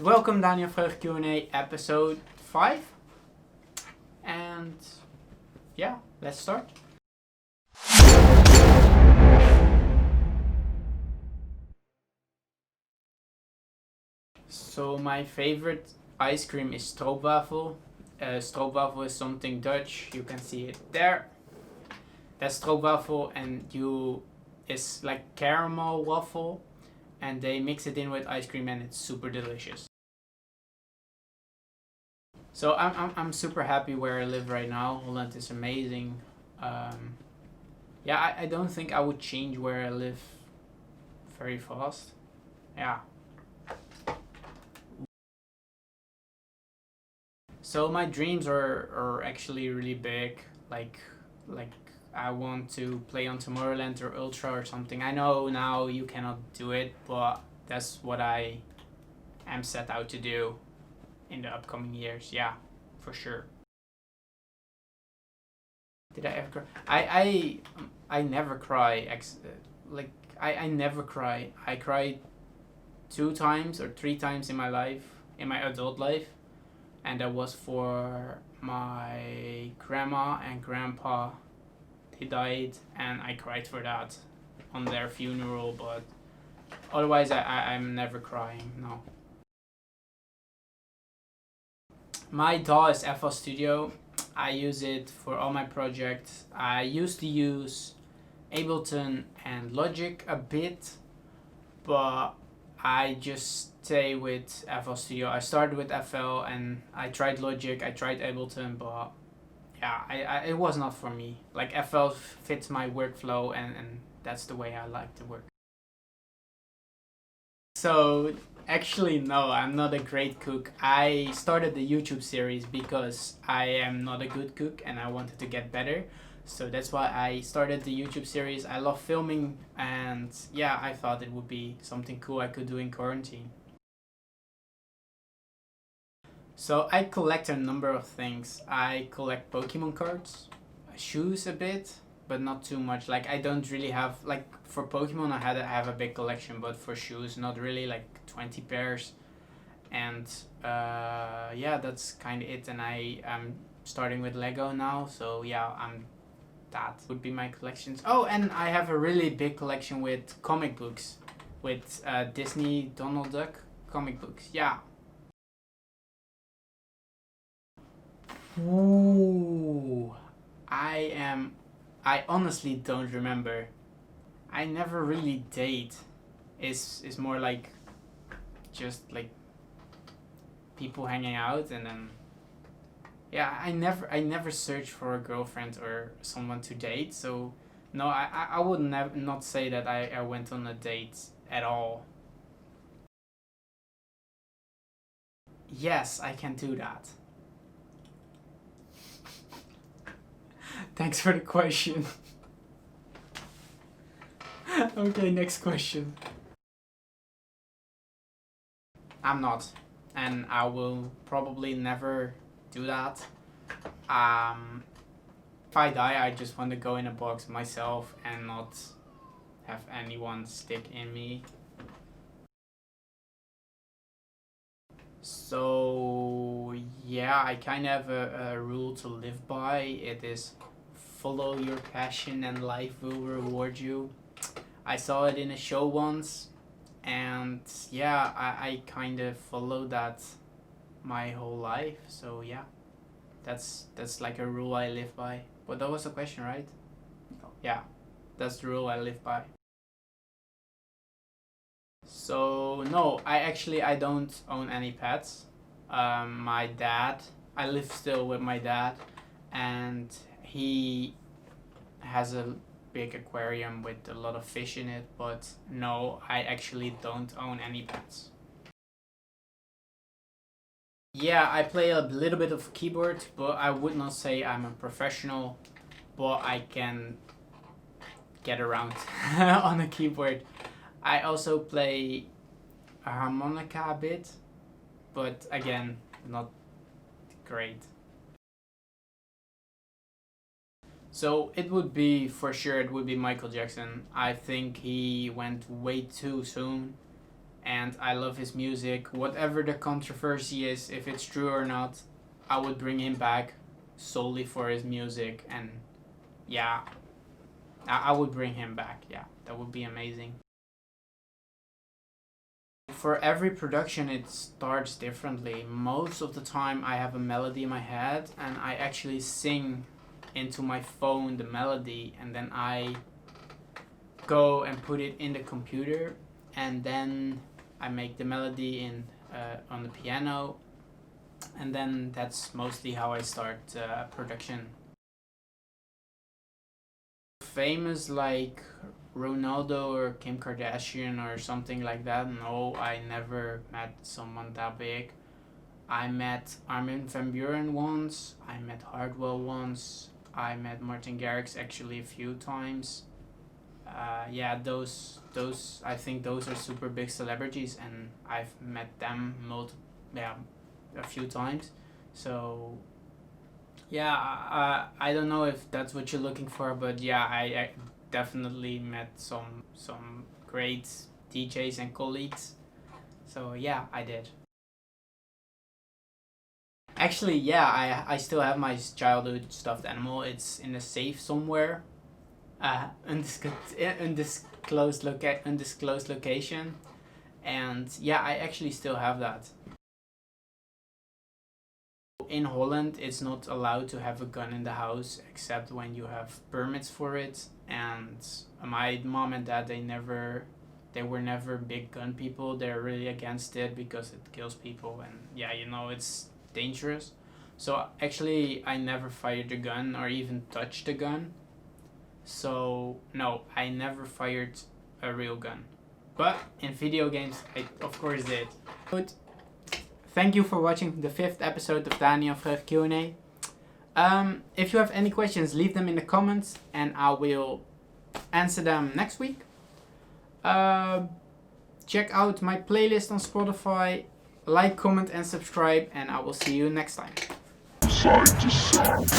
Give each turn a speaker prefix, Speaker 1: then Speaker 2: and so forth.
Speaker 1: Welcome Danian Vreugd Q&A episode 5. And yeah, let's start. So my favorite ice cream is stroopwafel. Stroopwafel is something Dutch, you can see it there. That's stroopwafel, and it's like caramel waffle, and they mix it in with ice cream and it's super delicious. So I'm super happy where I live right now. Holland is amazing. Yeah, I don't think I would change where I live very fast. Yeah. So my dreams are actually really big. Like I want to play on Tomorrowland or Ultra or something. I know now you cannot do it, but that's what I am set out to do in the upcoming years. Yeah, for sure. Did I ever cry? I never cry. I never cry. I cried 2 times or 3 times in my life, in my adult life, and that was for my grandma and grandpa. They died, and I cried for that on their funeral. But otherwise, I'm never crying. No. My DAW is FL Studio. I use it for all my projects. I used to use Ableton and Logic a bit, but I just stay with FL Studio. I started with FL and I tried Logic, I tried Ableton, but yeah, it was not for me. Like FL fits my workflow, and that's the way I like to work. So actually no, I'm not a great cook. I started the YouTube series because I am not a good cook and I wanted to get better. So that's why I started the YouTube series. I love filming, and yeah, I thought it would be something cool I could do in quarantine. So I collect a number of things. I collect Pokemon cards, shoes a bit, but not too much. Like I don't really have, like for Pokemon I have a big collection, but for shoes not really, like 20 pairs. And yeah, that's kind of it. And I am starting with Lego now, so yeah, that would be my collections. Oh, and I have a really big collection with comic books, with Disney Donald Duck comic books. Yeah. Ooh, I honestly don't remember. I never really date. It's more like just like people hanging out, and then yeah, I never search for a girlfriend or someone to date. So no, I would not say that I went on a date at all. Yes, I can do that. Thanks for the question. Okay, next question. I'm not, and I will probably never do that. If I die, I just want to go in a box myself and not have anyone stick in me. So yeah, I kind of have a rule to live by. It is follow your passion and life will reward you. I saw it in a show once, and yeah, I kind of follow that my whole life. So yeah, that's like a rule I live by. But that was the question, right? Yeah, that's the rule I live by. So no, I don't own any pets. My dad, I live still with my dad, and he has a big aquarium with a lot of fish in it. But no, I actually don't own any pets. Yeah, I play a little bit of keyboard, but I would not say I'm a professional, but I can get around on a keyboard. I also play a harmonica a bit, but again, not great. So it would be, for sure, it would be Michael Jackson. I think he went way too soon, and I love his music. Whatever the controversy is, if it's true or not, I would bring him back solely for his music, and yeah, I would bring him back. Yeah, that would be amazing. For every production it starts differently. Most of the time I have a melody in my head and I actually sing into my phone the melody, and then I go and put it in the computer, and then I make the melody in on the piano, and then that's mostly how I start production. Famous like Ronaldo or Kim Kardashian or something like that? No, I never met someone that big. I met Armin van Buuren once, I met Hardwell once, I met Martin Garrix actually a few times. Yeah, those I think those are super big celebrities, and I've met them a few times. So yeah, I don't know if that's what you're looking for, but yeah, I definitely met some great DJs and colleagues. So yeah, I did. Actually, yeah, I still have my childhood stuffed animal. It's in a safe somewhere, undisclosed location, and yeah, I actually still have that. In Holland, it's not allowed to have a gun in the house except when you have permits for it. And my mom and dad, they were never big gun people. They're really against it because it kills people, and yeah, it's dangerous. So actually, I never fired a gun or even touched a gun. So no, I never fired a real gun. But in video games, I of course did. But thank you for watching the 5th episode of Danian Vreugd Q&A. If you have any questions, leave them in the comments and I will answer them next week. Check out my playlist on Spotify. Like, comment and subscribe, and I will see you next time. Side to side.